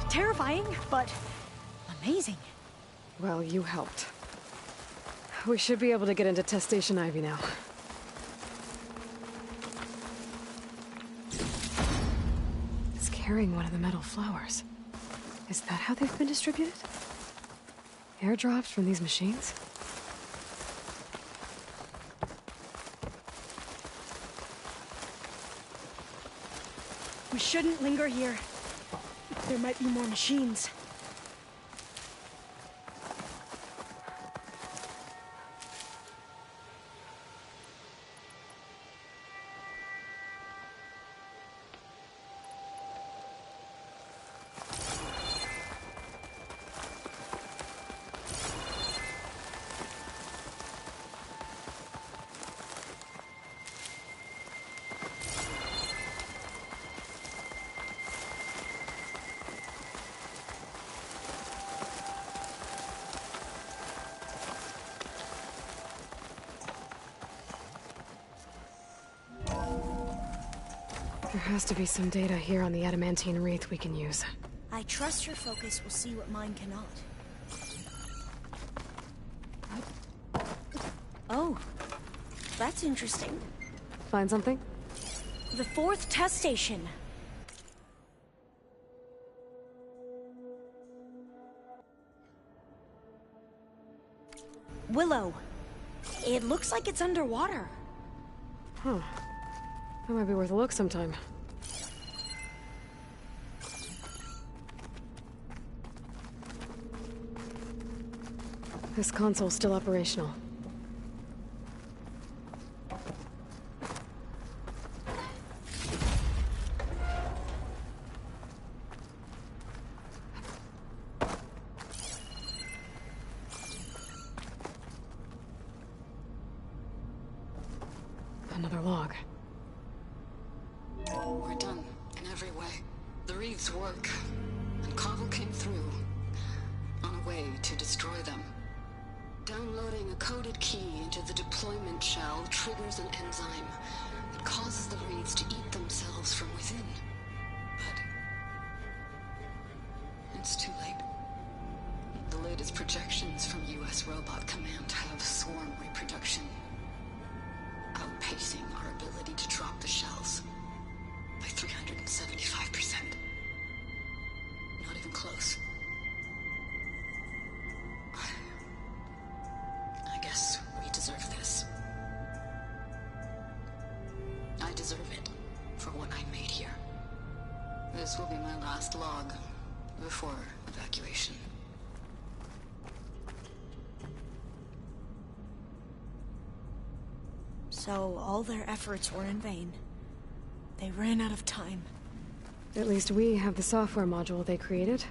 Terrifying, but amazing. Well, you helped. We should be able to get into Test Station Ivy now. It's carrying one of the metal flowers. Is that how they've been distributed? Airdrops from these machines? We shouldn't linger here. There might be more machines. There has to be some data here on the adamantine wreath we can use. I trust your focus will see what mine cannot. Oh, that's interesting. Find something? The 4th test station. Willow. It looks like it's underwater. Huh. That might be worth a look sometime. This console's still operational. Another log. We're done, in every way. The wreaths work, and Carvel came through, on a way to destroy them. Downloading a coded key into the deployment shell triggers an enzyme that causes the wreaths to eat themselves from within. But it's too late. The latest projections from US Robot Command have swarm reproduction, outpacing our ability to drop the shells by 375%. Not even close. I guess we deserve this. I deserve it for what I made here. This will be my last log before evacuation. So all their efforts were in vain. They ran out of time. At least we have the software module they created.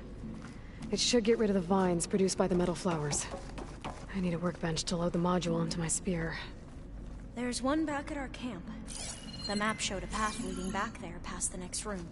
It should get rid of the vines produced by the metal flowers. I need a workbench to load the module onto my spear. There's one back at our camp. The map showed a path leading back there past the next room.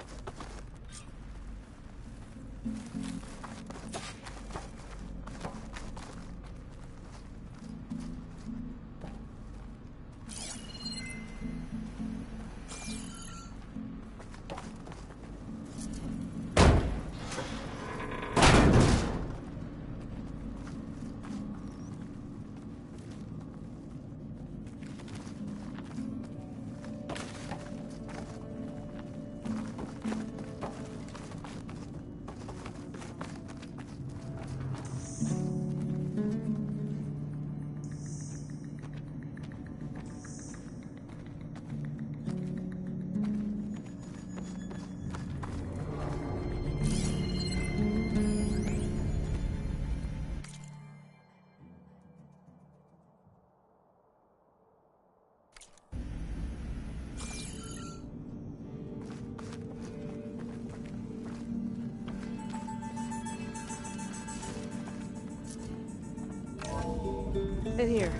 In here.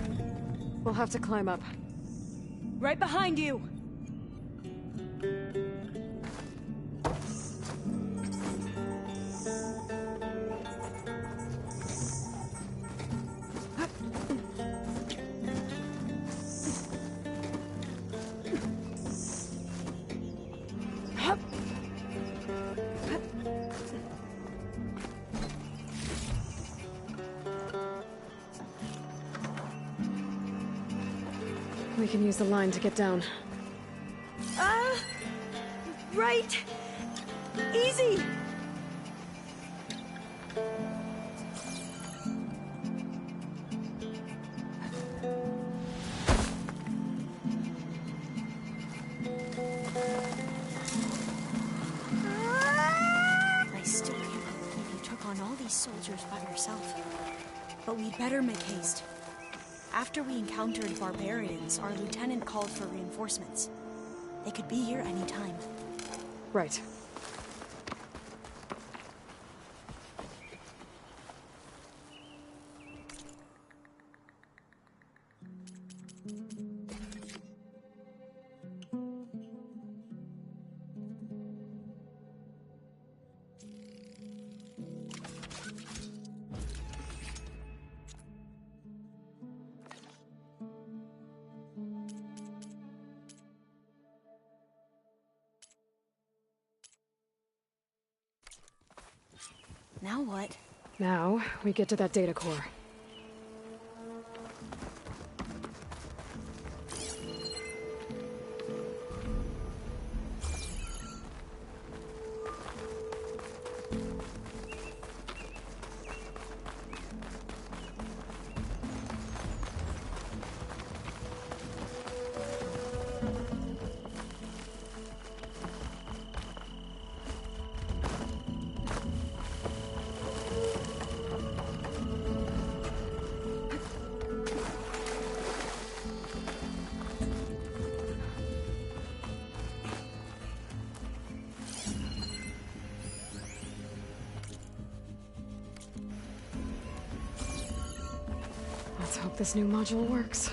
We'll have to climb up. Right behind you! We can use the line to get down. Right! Easy! I still can't believe you took on all these soldiers by yourself. But we'd better make haste. After we encountered barbarians, our lieutenant called for reinforcements. They could be here any time. Right. Now what? Now, we get to that data core. Let's hope this new module works.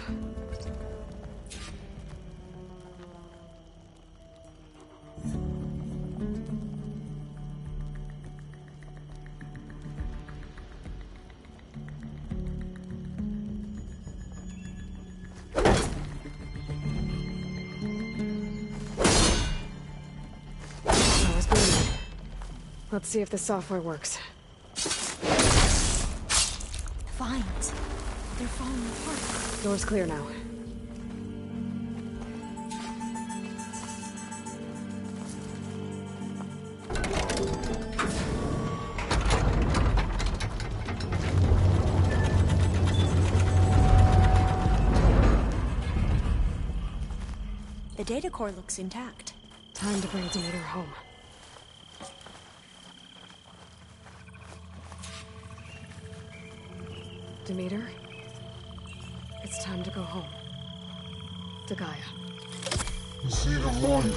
That was brilliant. Let's see if the software works. Vines. They're falling apart. Door's clear now. The data core looks intact. Time to bring Demeter home. Demeter? It's time to go home. To Gaia. See the light.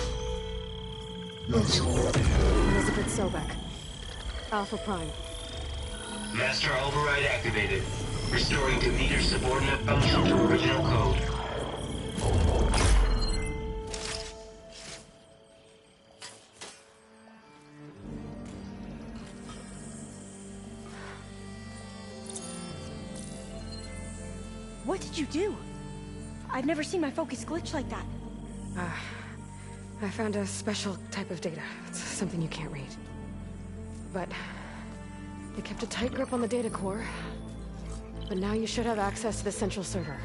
Yes. Elizabeth Sobek. Alpha Prime. Master override activated. Restoring Demeter's subordinate function to original code. What did you do? I've never seen my focus glitch like that. I found a special type of data. It's something you can't read. But they kept a tight grip on the data core. But now you should have access to the central server.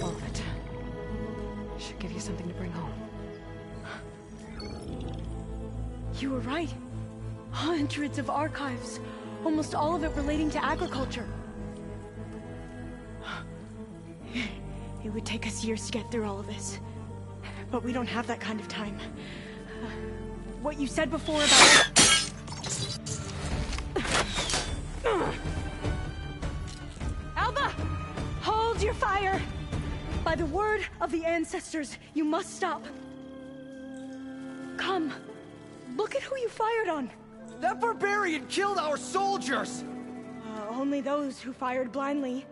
All of it. Should give you something to bring home. You were right. Hundreds of archives. Almost all of it relating to agriculture. It would take us years to get through all of this. But we don't have that kind of time. What you said before about... Alba! Hold your fire! By the word of the ancestors, you must stop. Come. Look at who you fired on. That barbarian killed our soldiers! Only those who fired blindly.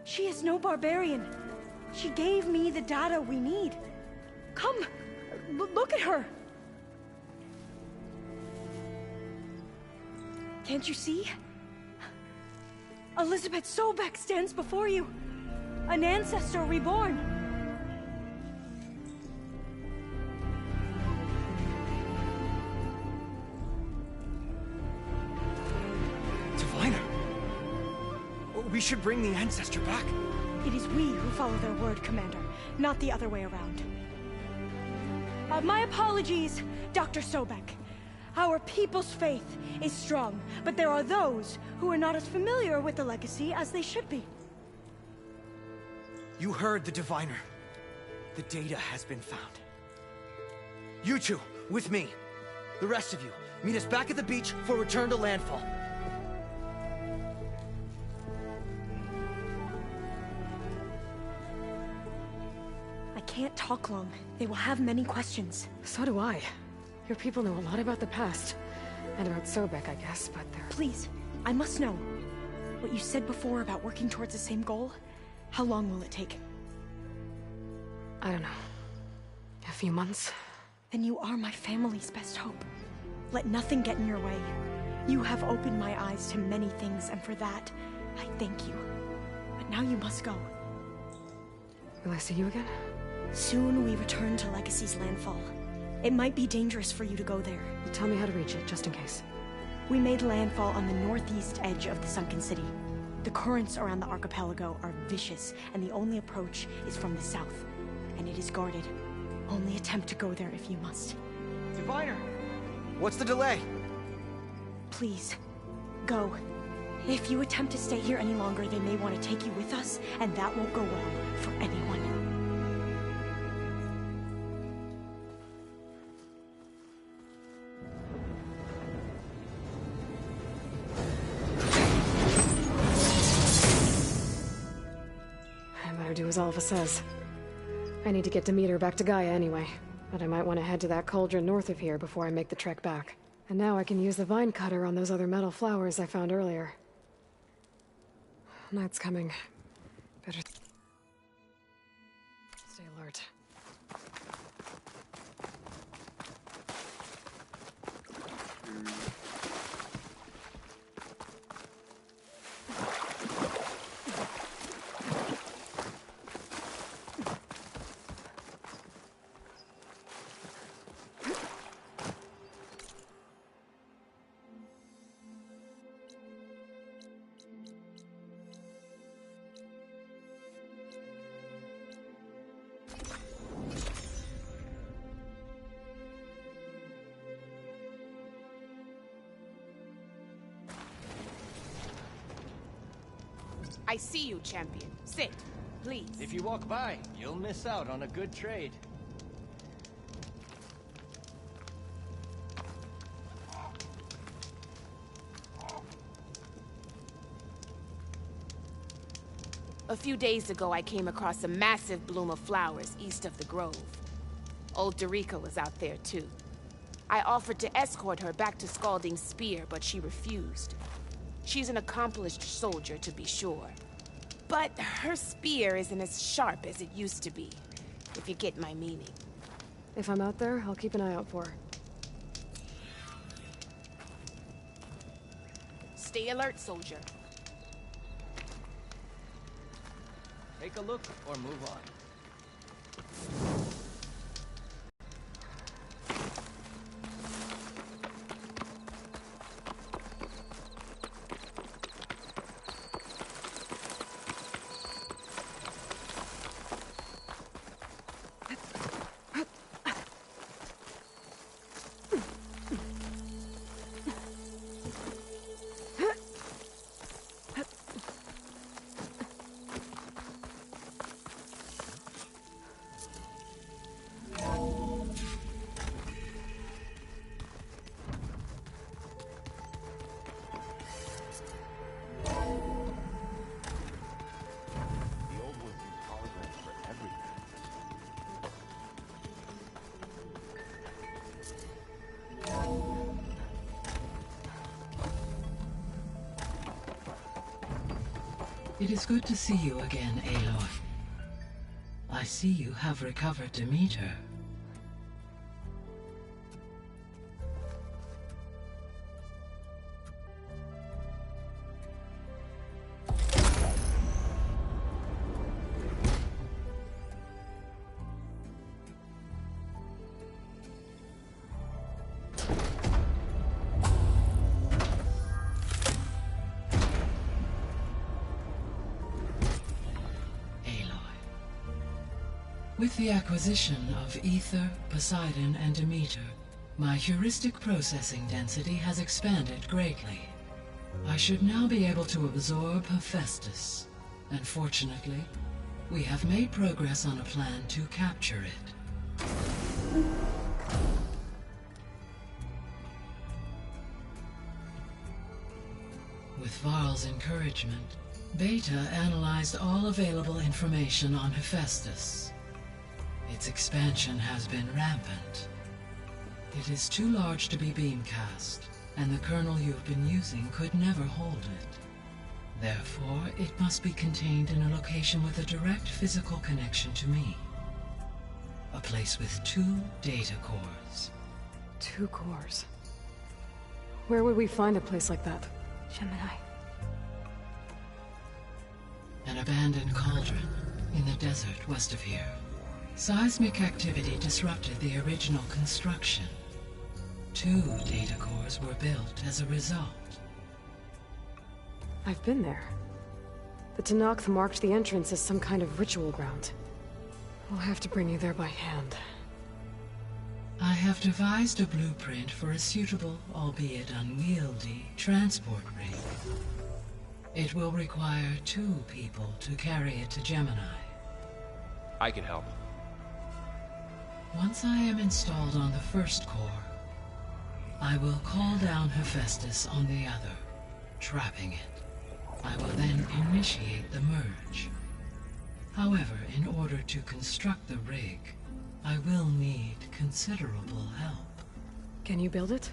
She is no barbarian. She gave me the data we need. Come, look at her. Can't you see? Elizabeth Sobek stands before you. An ancestor reborn. Diviner! We should bring the ancestor back. It is we who follow their word, Commander, not the other way around. My apologies, Dr. Sobek. Our people's faith is strong, but there are those who are not as familiar with the legacy as they should be. You heard the diviner. The data has been found. You two, with me. The rest of you, meet us back at the beach for return to landfall. I can't talk long. They will have many questions. So do I. Your people know a lot about the past. And about Sobek, I guess, but they're... Please, I must know. What you said before about working towards the same goal, how long will it take? I don't know. A few months? Then you are my family's best hope. Let nothing get in your way. You have opened my eyes to many things, and for that, I thank you. But now you must go. Will I see you again? Soon we return to Legacy's landfall. It might be dangerous for you to go there. Tell me how to reach it, just in case. We made landfall on the northeast edge of the sunken city. The currents around the archipelago are vicious, and the only approach is from the south. And it is guarded. Only attempt to go there if you must. Diviner! What's the delay? Please, go. If you attempt to stay here any longer, they may want to take you with us, and that won't go well for anyone. Do as Alpha says. I need to get Demeter back to Gaia anyway, but I might want to head to that cauldron north of here before I make the trek back. And now I can use the vine cutter on those other metal flowers I found earlier. Night's coming. Better stay alert. I see you, champion. Sit, please. If you walk by, you'll miss out on a good trade. A few days ago, I came across a massive bloom of flowers east of the grove. Old Derica was out there, too. I offered to escort her back to Scalding's Spear, but she refused. She's an accomplished soldier, to be sure. But her spear isn't as sharp as it used to be, if you get my meaning. If I'm out there, I'll keep an eye out for her. Stay alert, soldier. Take a look or move on. It is good to see you again, Aloy. I see you have recovered Demeter. With the acquisition of Ether, Poseidon, and Demeter, my heuristic processing density has expanded greatly. I should now be able to absorb Hephaestus, and fortunately, we have made progress on a plan to capture it. With Varl's encouragement, Beta analyzed all available information on Hephaestus. Its expansion has been rampant. It is too large to be beamcast, and the kernel you've been using could never hold it. Therefore, it must be contained in a location with a direct physical connection to me. A place with 2 data cores. 2 cores? Where would we find a place like that? Gemini. An abandoned cauldron in the desert west of here. Seismic activity disrupted the original construction. 2 data cores were built as a result. I've been there. The Tenakth marked the entrance as some kind of ritual ground. I'll have to bring you there by hand. I have devised a blueprint for a suitable, albeit unwieldy, transport rig. It will require 2 people to carry it to Gemini. I can help. Once I am installed on the first core, I will call down Hephaestus on the other, trapping it. I will then initiate the merge. However, in order to construct the rig, I will need considerable help. Can you build it?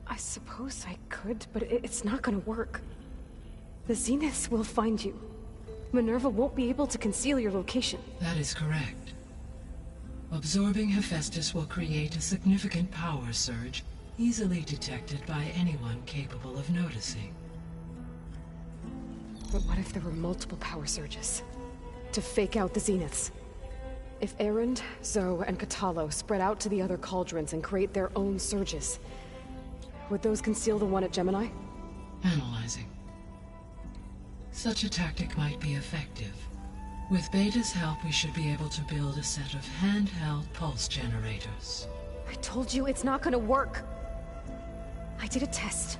I suppose I could, but it's not gonna work. The Zeniths will find you. Minerva won't be able to conceal your location. That is correct. Absorbing Hephaestus will create a significant power surge, easily detected by anyone capable of noticing. But what if there were multiple power surges? To fake out the Zeniths? If Erend, Zoe, and Katalo spread out to the other cauldrons and create their own surges, would those conceal the one at Gemini? Analyzing. Such a tactic might be effective. With Beta's help, we should be able to build a set of handheld pulse generators. I told you it's not gonna work. I did a test.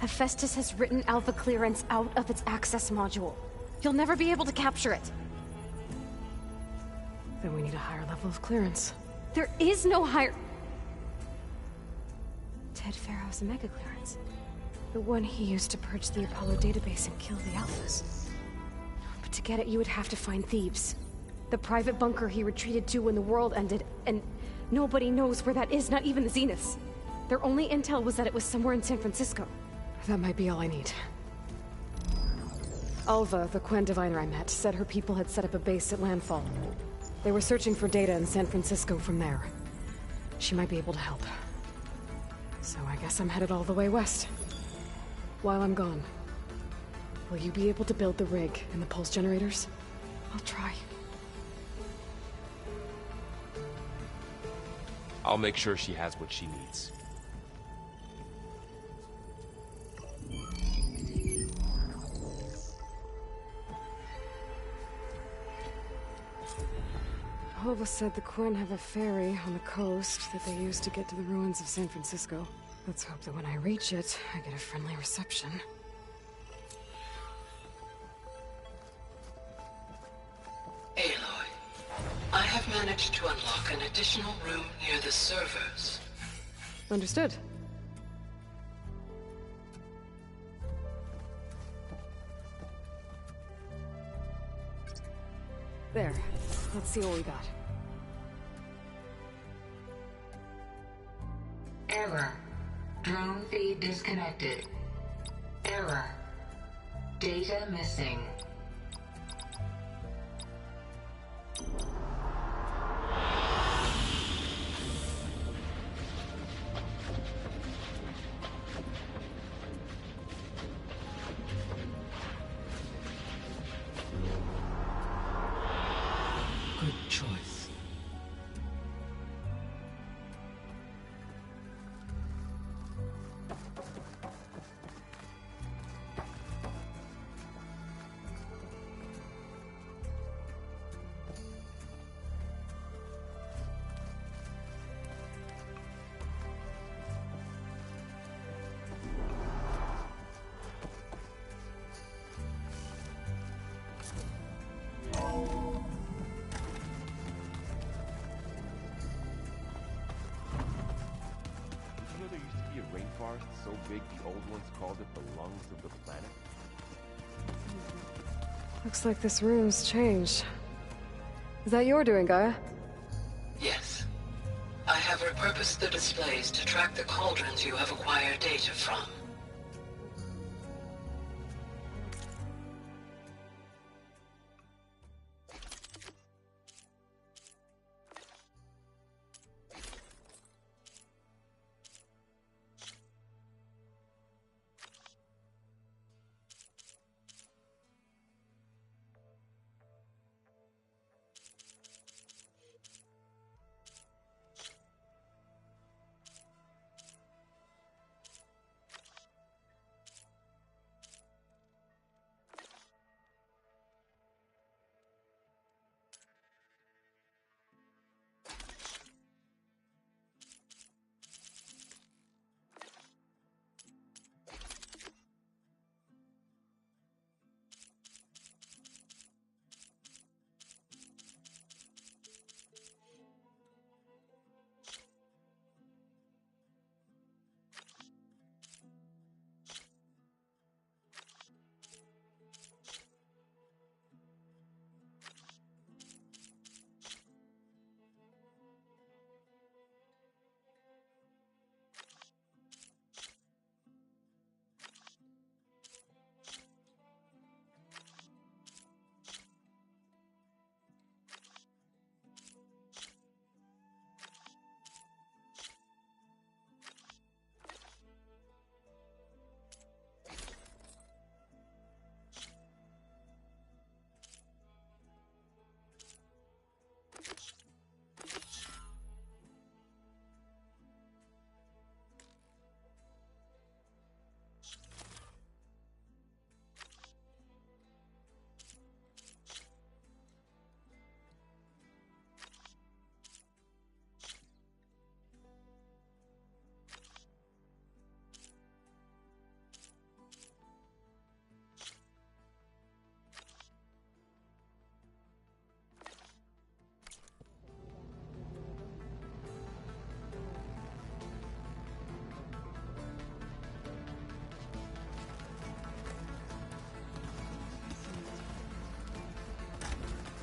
Hephaestus has written Alpha clearance out of its access module. You'll never be able to capture it. Then we need a higher level of clearance. There is no higher... Ted Pharaoh's Omega clearance. The one he used to purge the Apollo database and kill the Alphas. But to get it, you would have to find Thebes. The private bunker he retreated to when the world ended, and nobody knows where that is, not even the Zeniths. Their only intel was that it was somewhere in San Francisco. That might be all I need. Alva, the Quen diviner I met, said her people had set up a base at Landfall. They were searching for data in San Francisco from there. She might be able to help. So I guess I'm headed all the way west. While I'm gone, will you be able to build the rig and the pulse generators? I'll try. I'll make sure she has what she needs. Alva said the Quen have a ferry on the coast that they use to get to the ruins of San Francisco. Let's hope that when I reach it, I get a friendly reception. Aloy, I have managed to unlock an additional room near the servers. Understood. There. Let's see what we got. Error. Drone feed disconnected. Error. Data missing. Good choice. There used to be a rainforest so big the old ones called it the lungs of the planet? Looks like this room's changed. Is that your doing, Gaia? Yes. I have repurposed the displays to track the cauldrons you have acquired data from.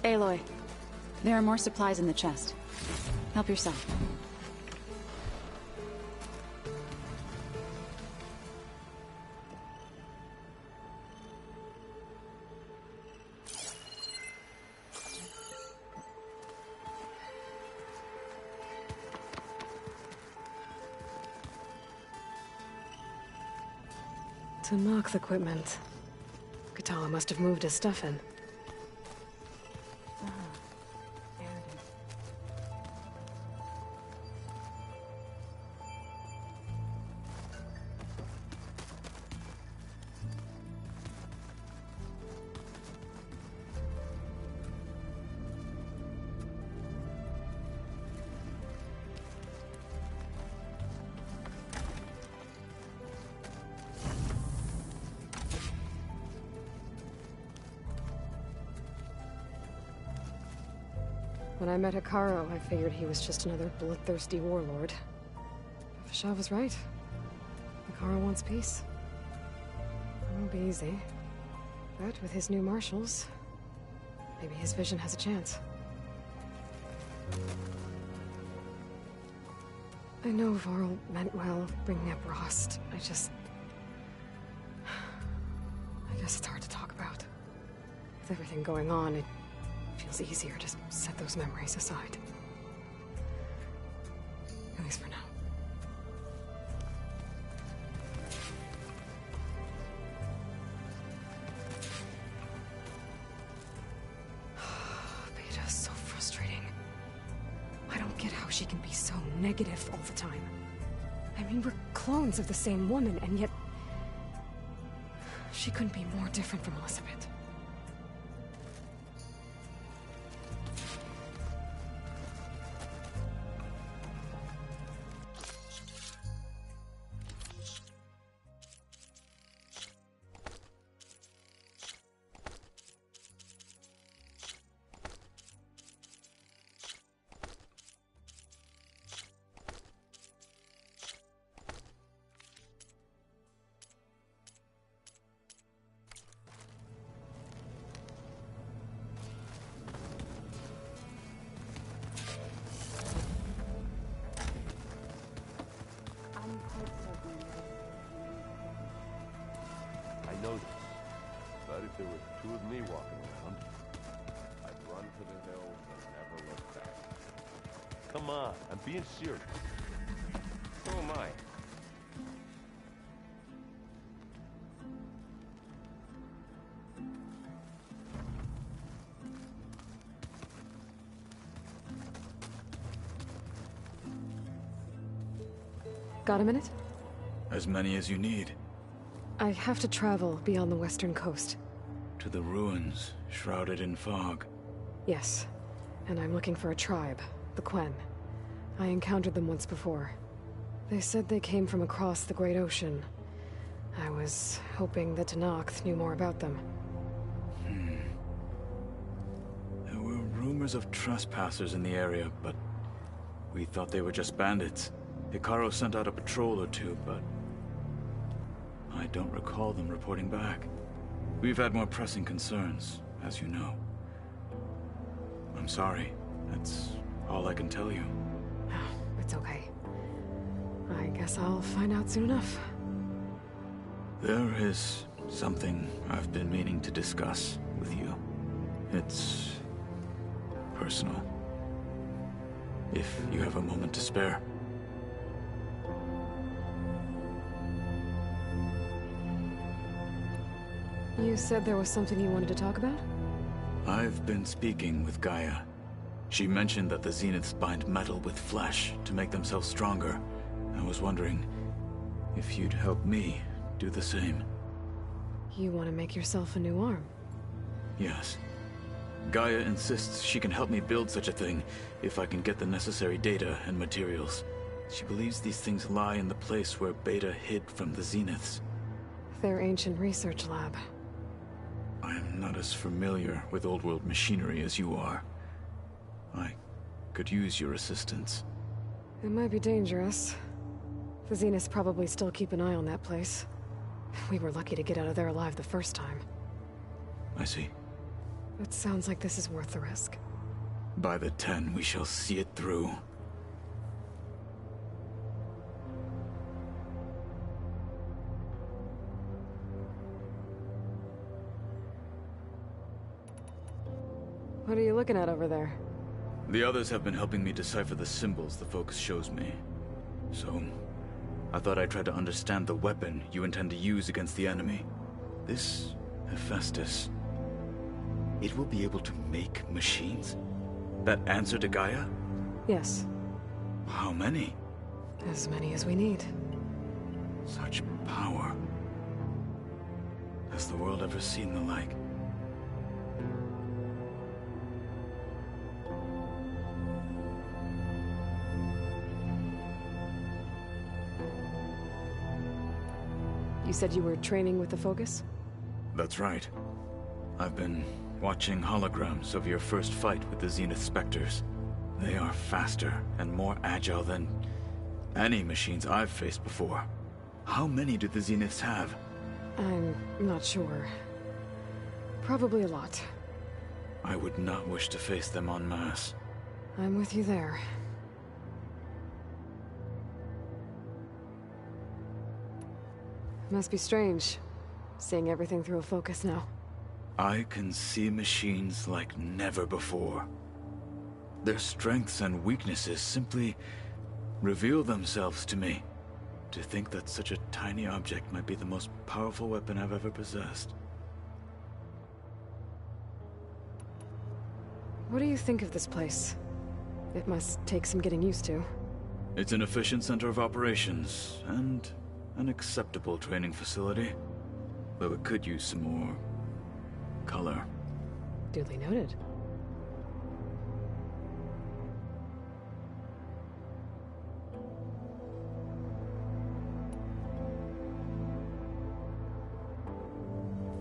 Aloy, there are more supplies in the chest. Help yourself. To Nox equipment. Katala must have moved his stuff in. When I met Hikaru, I figured he was just another bloodthirsty warlord. But Fasha was right. Hikaru wants peace. It won't be easy. But with his new marshals, maybe his vision has a chance. I know Varl meant well, bringing up Rost. I I guess it's hard to talk about. With everything going on, it feels easier to set those memories aside. At least for now. Beta's so frustrating. I don't get how she can be so negative all the time. I mean, we're clones of the same woman, and yet... she couldn't be more different from Elizabeth. I know this, but if there were two of me walking around, I'd run to the hills and never look back. Come on, I'm being serious. So am I. Got a minute? As many as you need. I have to travel beyond the western coast. To the ruins, shrouded in fog. Yes, and I'm looking for a tribe, the Quen. I encountered them once before. They said they came from across the Great Ocean. I was hoping that Dansk knew more about them. There were rumors of trespassers in the area, but we thought they were just bandits. Hikaru sent out a patrol or two, but I don't recall them reporting back. We've had more pressing concerns, as you know. I'm sorry. That's all I can tell you. It's okay. I guess I'll find out soon enough. There is something I've been meaning to discuss with you. It's personal. If you have a moment to spare. You said there was something you wanted to talk about? I've been speaking with Gaia. She mentioned that the Zeniths bind metal with flesh to make themselves stronger. I was wondering if you'd help me do the same. You want to make yourself a new arm? Yes. Gaia insists she can help me build such a thing if I can get the necessary data and materials. She believes these things lie in the place where Beta hid from the Zeniths. Their ancient research lab. I am not as familiar with old-world machinery as you are. I could use your assistance. It might be dangerous. The Zeniths probably still keep an eye on that place. We were lucky to get out of there alive the first time. I see. It sounds like this is worth the risk. By the 10, we shall see it through. What are you looking at over there? The others have been helping me decipher the symbols the focus shows me. So, I thought I'd try to understand the weapon you intend to use against the enemy. This Hephaestus, it will be able to make machines? That answer to Gaia? Yes. How many? As many as we need. Such power. Has the world ever seen the like? You said you were training with the Focus? That's right. I've been watching holograms of your first fight with the Zenith Spectres. They are faster and more agile than any machines I've faced before. How many do the Zeniths have? I'm not sure. Probably a lot. I would not wish to face them en masse. I'm with you there. Must be strange. Seeing everything through a focus now. I can see machines like never before. Their strengths and weaknesses simply reveal themselves to me. To think that such a tiny object might be the most powerful weapon I've ever possessed. What do you think of this place? It must take some getting used to. It's an efficient center of operations, and an acceptable training facility. Though it could use some more color. Duly noted.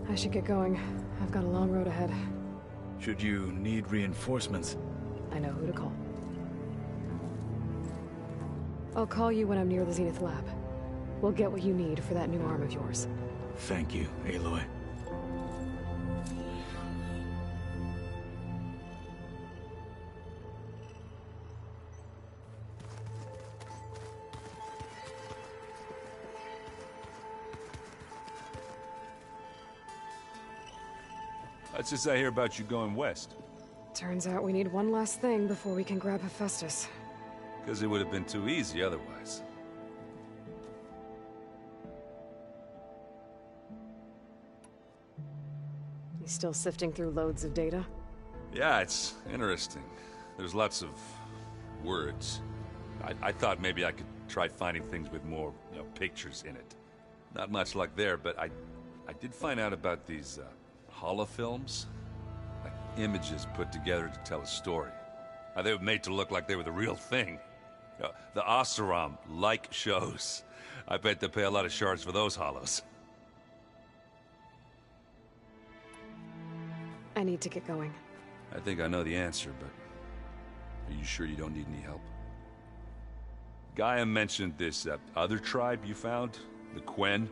I should get going. I've got a long road ahead. Should you need reinforcements, I know who to call. I'll call you when I'm near the Zenith lab. We'll get what you need for that new arm of yours. thank you, Aloy. What's this I hear about you going west? Turns out we need one last thing before we can grab Hephaestus. Because it would have been too easy otherwise. You still sifting through loads of data? Yeah, it's interesting. There's lots of words. I thought maybe I could try finding things with more, pictures in it. Not much luck there, but I did find out about these holofilms. Like images put together to tell a story. They were made to look like they were the real thing. The Oseram-like shows. I bet they pay a lot of shards for those hollows. I need to get going. I think I know the answer, but are you sure you don't need any help? Gaia mentioned this other tribe you found, the Quen.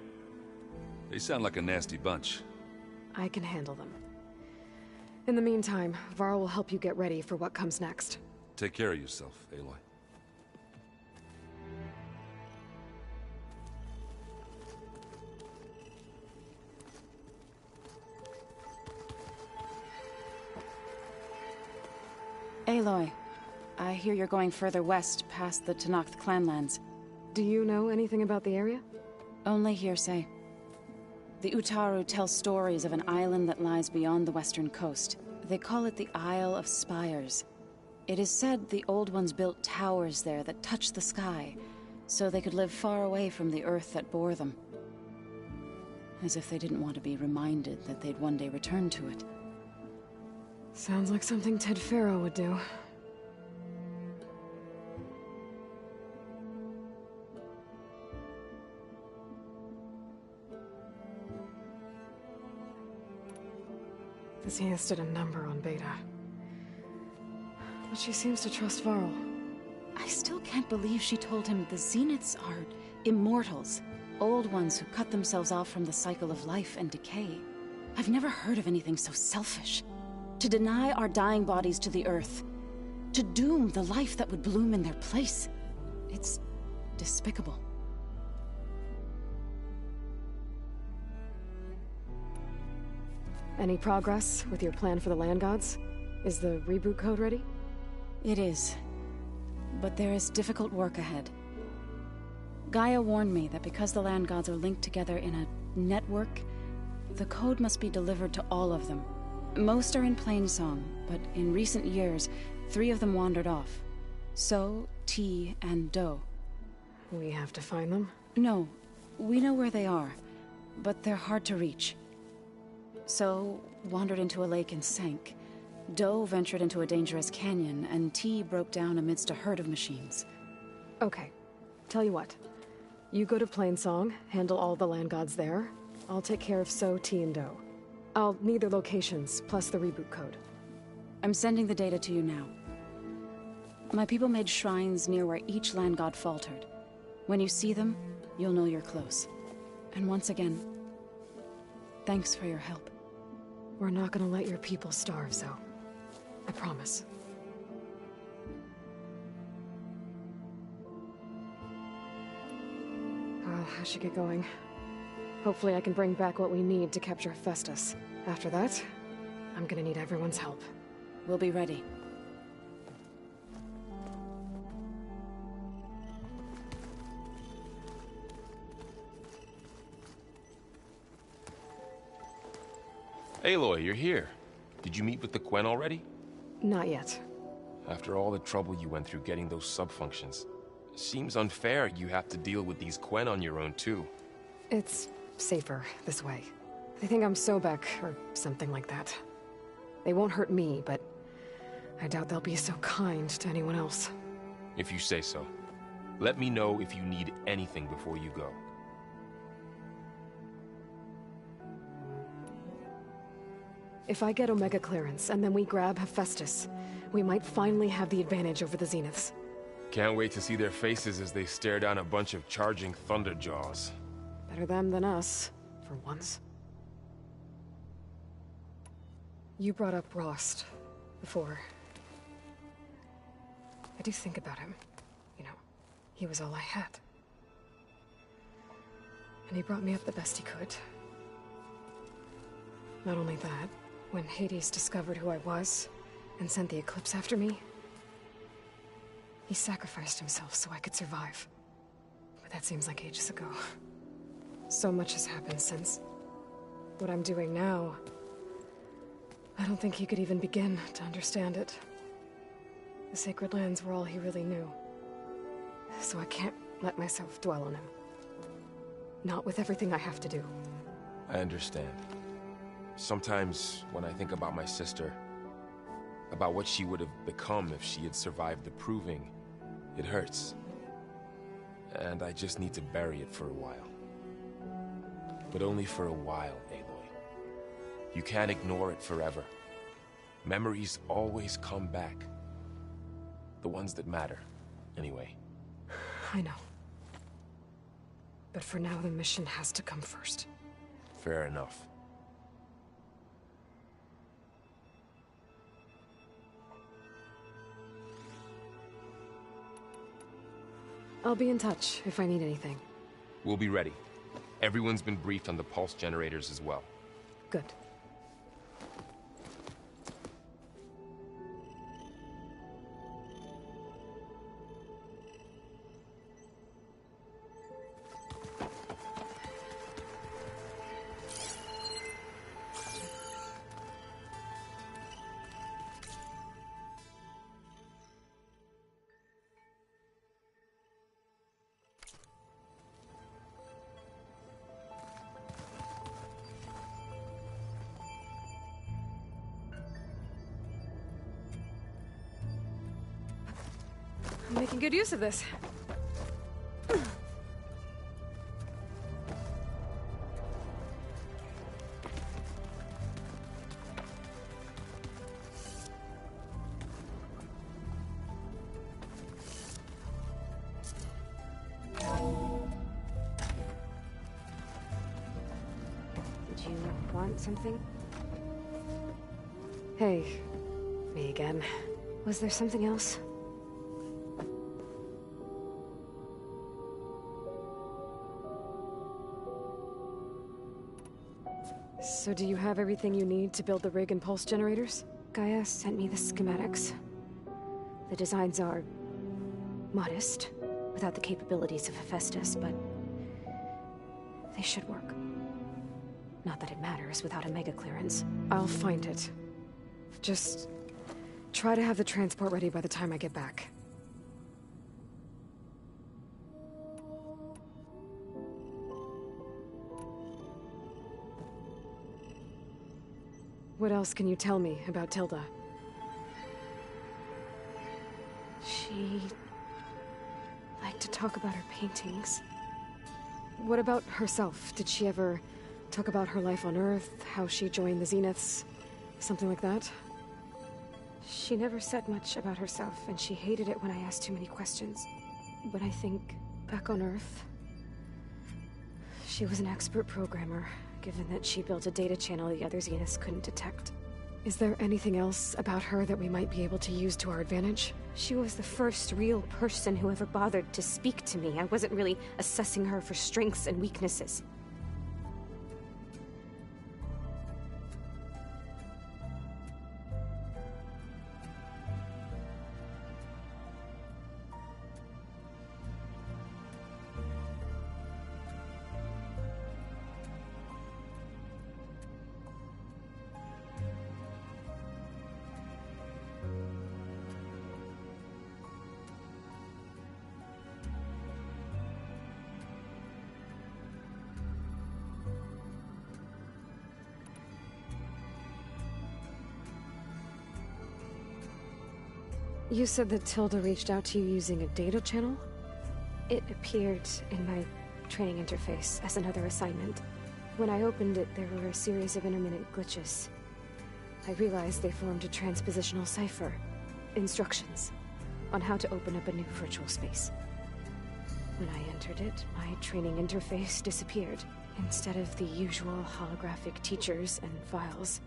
They sound like a nasty bunch. I can handle them. In the meantime, Varl will help you get ready for what comes next. Take care of yourself, Aloy. Aloy, I hear you're going further west past the Tenakth clanlands. Do you know anything about the area? Only hearsay. The Utaru tell stories of an island that lies beyond the western coast. They call it the Isle of Spires. It is said the Old Ones built towers there that touch the sky, so they could live far away from the earth that bore them. As if they didn't want to be reminded that they'd one day return to it. Sounds like something Ted Faro would do. The Zenith stood a number on Beta. But she seems to trust Varl. I still can't believe she told him the Zeniths are immortals. Old Ones who cut themselves off from the cycle of life and decay. I've never heard of anything so selfish. To deny our dying bodies to the earth. To doom the life that would bloom in their place. It's despicable. Any progress with your plan for the land gods? Is the reboot code ready? It is. But there is difficult work ahead. Gaia warned me that because the land gods are linked together in a network, the code must be delivered to all of them. Most are in Plainsong, but in recent years, 3 of them wandered off. So, T, and Do. We have to find them? No, we know where they are, but they're hard to reach. So, wandered into a lake and sank. Do ventured into a dangerous canyon, and T broke down amidst a herd of machines. Okay. Tell you what. You go to Plainsong, handle all the land gods there. I'll take care of So, T, and Do. I'll need their locations, plus the reboot code. I'm sending the data to you now. My people made shrines near where each land god faltered. When you see them, you'll know you're close. And once again, thanks for your help. We're not gonna let your people starve, Zo. I promise. Well, I should get going. Hopefully I can bring back what we need to capture Hephaestus. After that, I'm gonna need everyone's help. We'll be ready. Aloy, you're here. Did you meet with the Quen already? Not yet. After all the trouble you went through getting those subfunctions, it seems unfair you have to deal with these Quen on your own too. It's safer this way. They think I'm Sobek, or something like that. They won't hurt me, but I doubt they'll be so kind to anyone else. If you say so. Let me know if you need anything before you go. If I get Omega clearance, and then we grab Hephaestus, we might finally have the advantage over the Zeniths. Can't wait to see their faces as they stare down a bunch of charging Thunderjaws. Better them than us, for once. You brought up Rost before. I do think about him. You know, he was all I had. And he brought me up the best he could. Not only that, when Hades discovered who I was and sent the Eclipse after me, he sacrificed himself so I could survive. But that seems like ages ago. So much has happened since. What I'm doing now, I don't think he could even begin to understand it. The Sacred Lands were all he really knew. So I can't let myself dwell on him. Not with everything I have to do. I understand. Sometimes, when I think about my sister, about what she would have become if she had survived the Proving, it hurts. And I just need to bury it for a while. But only for a while, Aloy. You can't ignore it forever. Memories always come back. The ones that matter, anyway. I know. But for now, the mission has to come first. Fair enough. I'll be in touch if I need anything. We'll be ready. Everyone's been briefed on the pulse generators as well. Good. I'm making good use of this. Did you want something? Hey, me again. Was there something else? So do you have everything you need to build the rig and pulse generators? Gaia sent me the schematics. The designs are modest, without the capabilities of Hephaestus, but they should work. Not that it matters without a mega clearance. I'll find it. Just try to have the transport ready by the time I get back. What else can you tell me about Tilda? She liked to talk about her paintings. What about herself? Did she ever talk about her life on Earth, how she joined the Zeniths, something like that? She never said much about herself, and she hated it when I asked too many questions. But I think, back on Earth, she was an expert programmer, given that she built a data channel the other Zeniths couldn't detect. Is there anything else about her that we might be able to use to our advantage? She was the first real person who ever bothered to speak to me. I wasn't really assessing her for strengths and weaknesses. You said that Tilda reached out to you using a data channel? It appeared in my training interface as another assignment. When I opened it, there were a series of intermittent glitches. I realized they formed a transpositional cipher. Instructions on how to open up a new virtual space. When I entered it, my training interface disappeared. Instead of the usual holographic teachers and files,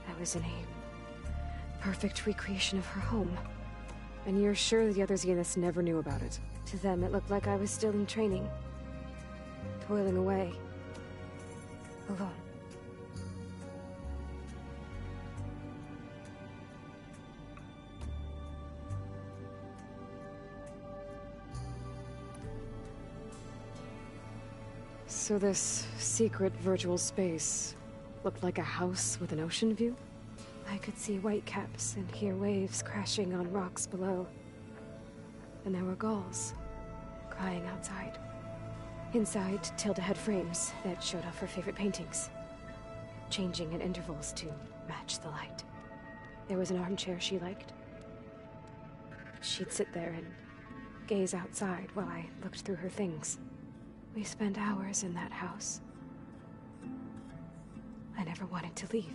I was in a perfect recreation of her home. And you're sure the other Zeniths never knew about it? To them, it looked like I was still in training. Toiling away. Alone. So this secret virtual space looked like a house with an ocean view? I could see whitecaps and hear waves crashing on rocks below. And there were gulls crying outside. Inside, Tilda had frames that showed off her favorite paintings, changing at intervals to match the light. There was an armchair she liked. She'd sit there and gaze outside while I looked through her things. We spent hours in that house. I never wanted to leave.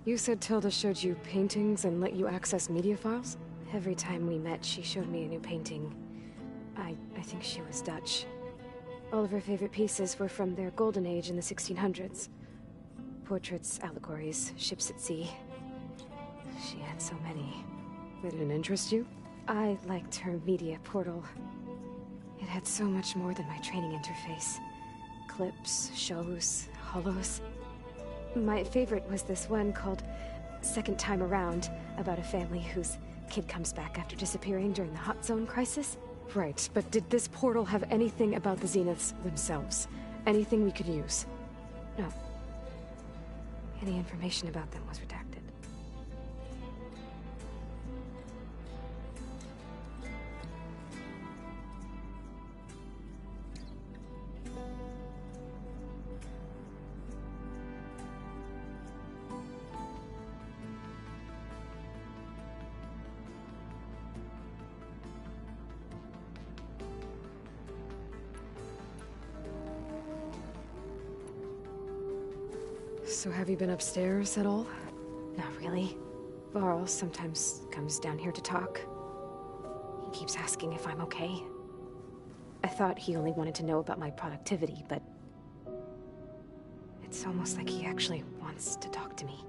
You said Tilda showed you paintings and let you access media files? Every time we met, she showed me a new painting. I think she was Dutch. All of her favorite pieces were from their golden age in the 1600s. Portraits, allegories, ships at sea. She had so many. They didn't interest you? I liked her media portal. It had so much more than my training interface. Clips, shows, holos. My favorite was this one called Second Time Around, about a family whose kid comes back after disappearing during the Hot Zone crisis. Right, but did this portal have anything about the Zeniths themselves? Anything we could use? No. Any information about them was redacted. So have you been upstairs at all? Not really. Varl sometimes comes down here to talk. He keeps asking if I'm okay. I thought he only wanted to know about my productivity, but it's almost like he actually wants to talk to me.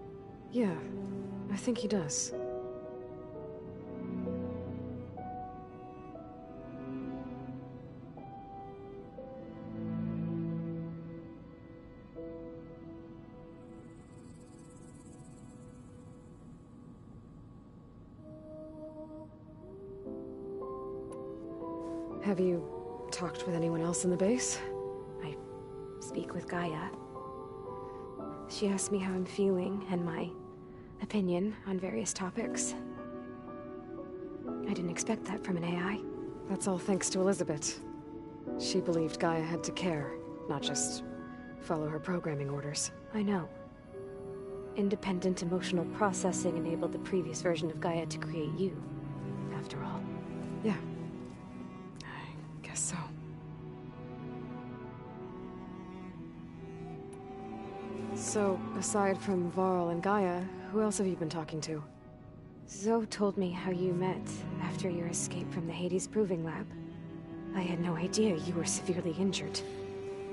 Yeah, I think he does. Have you talked with anyone else in the base? I speak with Gaia. She asked me how I'm feeling and my opinion on various topics. I didn't expect that from an AI. That's all thanks to Elizabeth. She believed Gaia had to care, not just follow her programming orders. I know. Independent emotional processing enabled the previous version of Gaia to create you, after all. Yeah. So. So, aside from Varl and Gaia, who else have you been talking to? Zoe told me how you met after your escape from the Hades Proving Lab. I had no idea you were severely injured.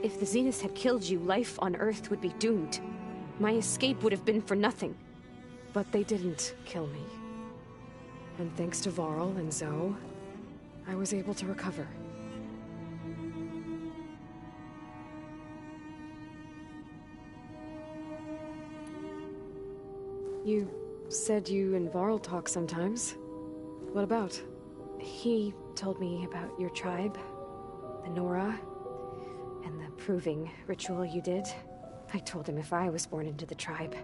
If the Zeniths had killed you, life on Earth would be doomed. My escape would have been for nothing. But they didn't kill me. And thanks to Varl and Zoe, I was able to recover. You said you and Varl talk sometimes. What about? He told me about your tribe, the Nora, and the proving ritual you did. I told him if I was born into the tribe,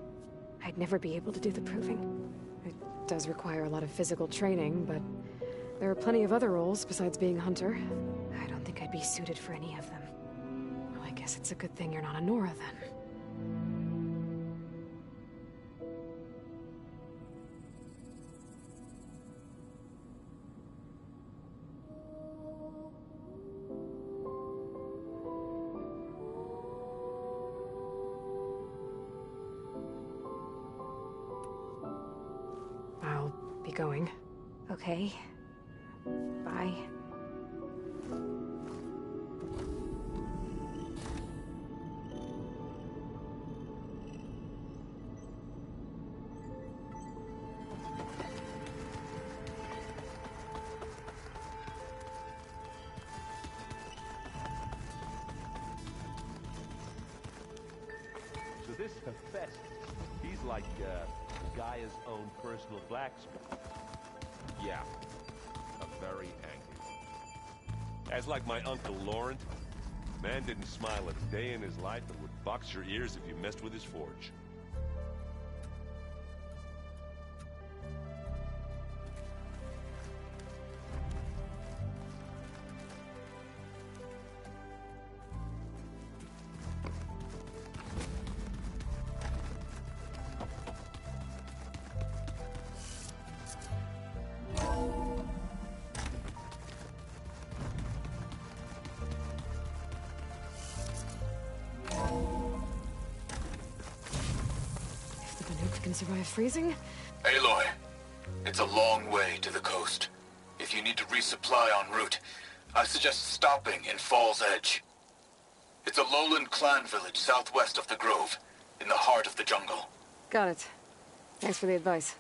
I'd never be able to do the proving. It does require a lot of physical training, but There are plenty of other roles besides being a hunter. I don't think I'd be suited for any of them. Well, I guess it's a good thing you're not a Nora, then. I'll be going. Okay. Bye. So this Hephaestus, he's like Gaia's own personal blacksmith. Yeah. A very angry one. As like my Uncle Laurent, man didn't smile a day in his life and would box your ears if you messed with his forge. Can survive freezing? Aloy, it's a long way to the coast. If you need to resupply en route, I suggest stopping in Fall's Edge. It's a lowland clan village southwest of the Grove, in the heart of the jungle. Got it. Thanks for the advice.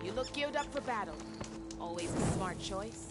You look geared up for battle. Always a smart choice.